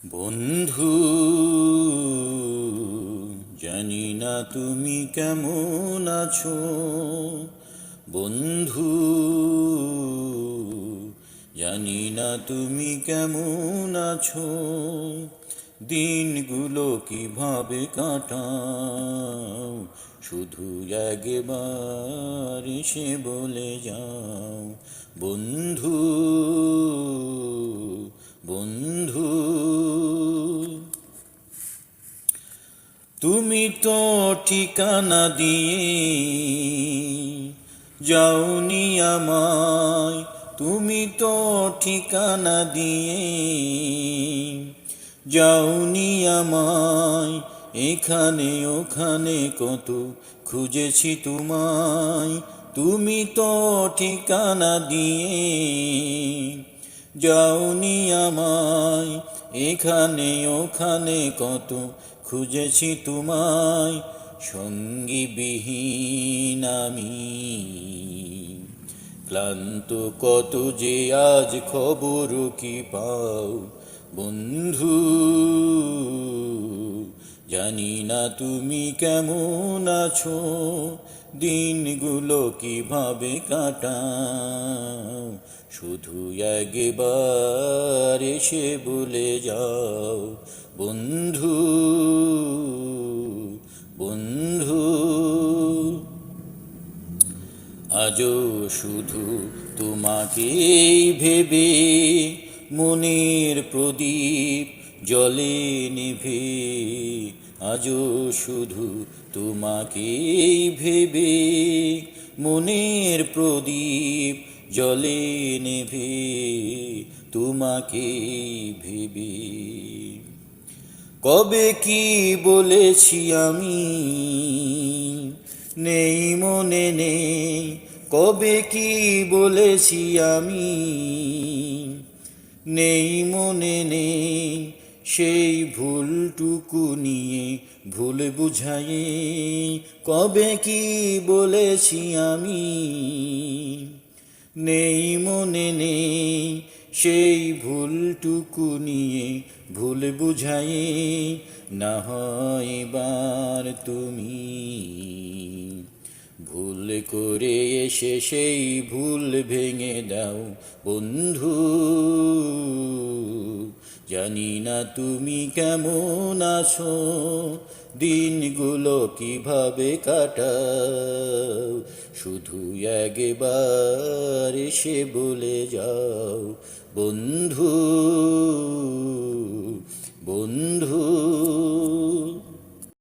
বন্ধু, জানি না তুমি কেমন আছো। বন্ধু, জানি না তুমি কেমন আছো। দিনগুলো কিভাবে কাটাও, শুধু একবার এসে বলে যাও। বন্ধু, বন্ধু, তুমি তো ঠিকানা দিয়ে যাওনি আমায়। তুমি তো ঠিকানা দিয়ে যাওনি আমায়। এখানে ওখানে কত খুঁজেছি তোমায়। তুমি তো ঠিকানা দিয়ে যাওনি আমায়। এখানে ওখানে কত খুঁজেছি তোমায়। সঙ্গী বিহীন আমি ক্লান্ত, কত যে আজ খবর কি পাও। বন্ধু, জানি না তুমি কেমন আছো। দিনগুলো কিভাবে কাটাও, শুধু একবার এসে বলে যাও। বন্ধু, বন্ধু, আজও শুধু তোমাকেই ভেবে মনের প্রদীপ জলে নিভে। আজও শুধু তোমাকেই ভেবে মনের প্রদীপ জলে নেভে। তোমাকেই ভেবে কবে কি বলেছি আমি, নেই মনে নেই। কবে কি বলেছি আমি, নেই মনে নেই। সেই ভুলটুকু নিয়ে ভুল বুঝায়ে কবে কি বলেছি আমি, নেই মনে নেই। সেই ভুলটুকু নিয়ে ভুল বুঝায়ে না হয় এবার তুমি ভুল করে এসে সেই ভুল ভেঙে দাও। বন্ধু, জানি না তুমি কেমন আছো। দিনগুলো কিভাবে কাটাও, শুধু একবার এসে বলে যাও। বন্ধু, বন্ধু।